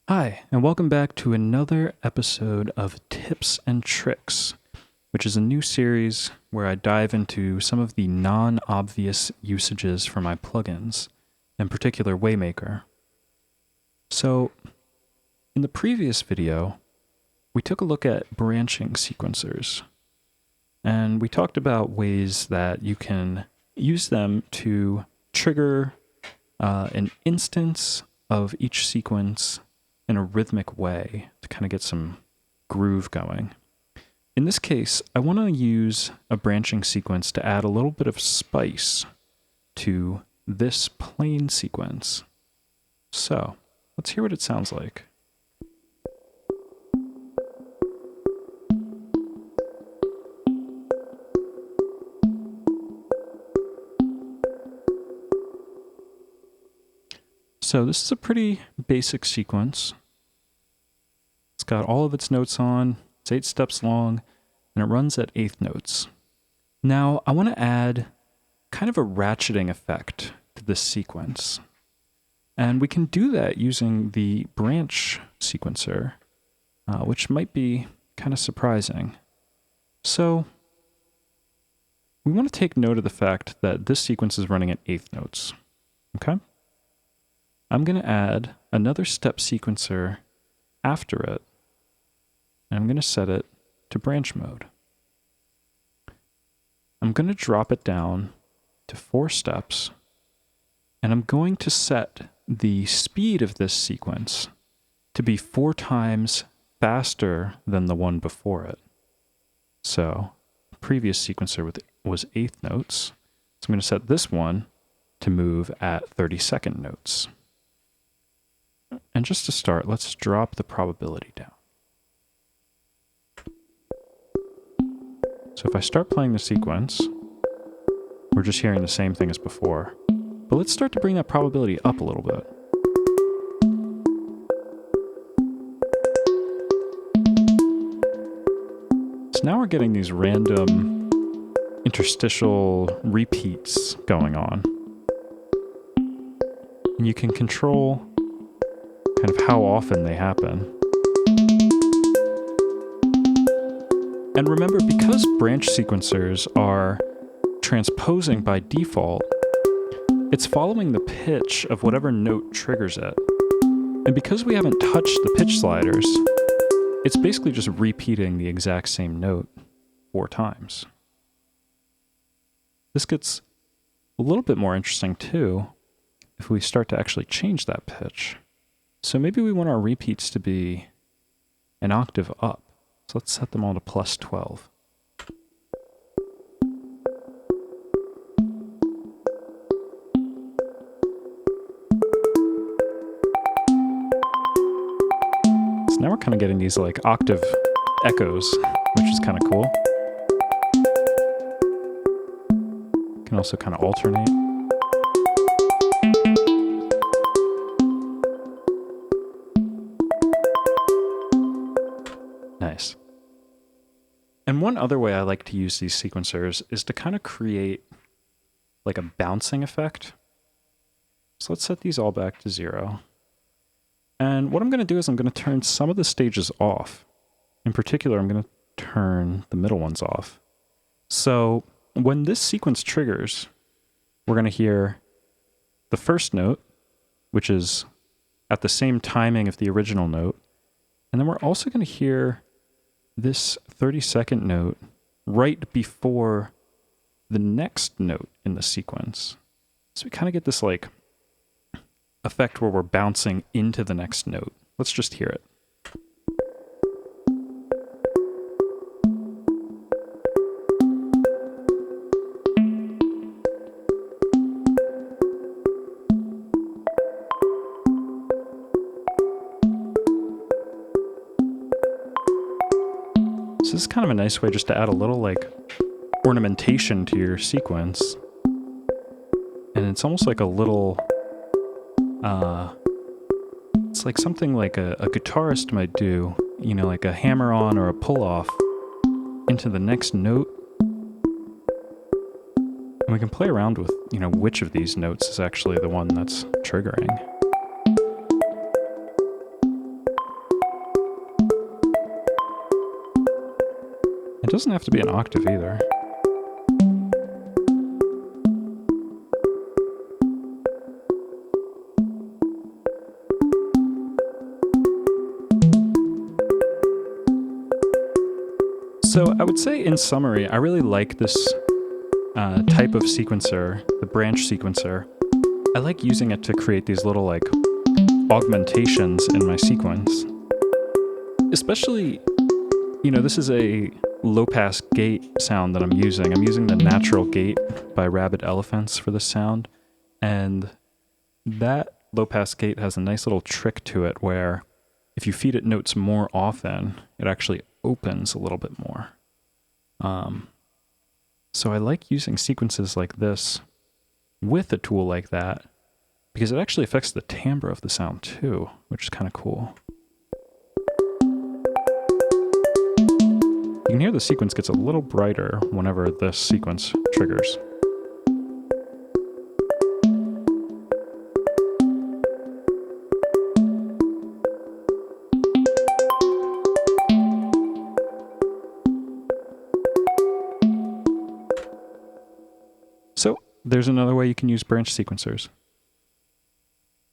Hi, and welcome back to another episode of Tips and Tricks, which is a new series where I dive into some of the non-obvious usages for my plugins, in particular Waymaker. So, in the previous video, we took a look at branching sequencers, and we talked about ways that you can use them to trigger an instance of each sequence in a rhythmic way to kind of get some groove going. In this case, I want to use a branching sequence to add a little bit of spice to this plain sequence. So, let's hear what it sounds like. So this is a pretty basic sequence. It's got all of its notes on, it's 8 steps long, and it runs at eighth notes. Now I want to add kind of a ratcheting effect to this sequence. And we can do that using the branch sequencer, which might be kind of surprising. So we want to take note of the fact that this sequence is running at eighth notes. Okay? I'm going to add another step sequencer after it, and I'm going to set it to branch mode. I'm going to drop it down to 4 steps, and I'm going to set the speed of this sequence to be 4 times faster than the one before it. So, the previous sequencer was eighth notes, so I'm going to set this one to move at 32nd notes. And just to start, let's drop the probability down. So if I start playing the sequence, we're just hearing the same thing as before. But let's start to bring that probability up a little bit. So now we're getting these random interstitial repeats going on. And you can control kind of how often they happen. And remember, because branch sequencers are transposing by default, it's following the pitch of whatever note triggers it. And because we haven't touched the pitch sliders, it's basically just repeating the exact same note 4 times. This gets a little bit more interesting too if we start to actually change that pitch. So maybe we want our repeats to be an octave up. So let's set them all to plus 12. So now we're kind of getting these like octave echoes, which is kind of cool. Can also kind of alternate. Nice. And one other way I like to use these sequencers is to kind of create like a bouncing effect. So let's set these all back to 0. And what I'm going to do is I'm going to turn some of the stages off. In particular, I'm going to turn the middle ones off. So when this sequence triggers, we're going to hear the first note, which is at the same timing of the original note. And then we're also going to hear this 32nd note right before the next note in the sequence. So we kind of get this like effect where we're bouncing into the next note. Let's just hear it. So this is kind of a nice way just to add a little like ornamentation to your sequence. And it's almost like a little, it's like something like a guitarist might do, you know, like a hammer on or a pull off into the next note. And we can play around with, you know, which of these notes is actually the one that's triggering. It doesn't have to be an octave either. So I would say in summary, I really like this type of sequencer, the branch sequencer. I like using it to create these little like augmentations in my sequence. Especially, you know, this is a low-pass gate sound that I'm using. I'm using the Natural Gate by Rabid Elephants for this sound. And that low-pass gate has a nice little trick to it where if you feed it notes more often, it actually opens a little bit more. So I like using sequences like this with a tool like that because it actually affects the timbre of the sound too, which is kind of cool. You can hear the sequence gets a little brighter whenever this sequence triggers. So there's another way you can use branch sequencers.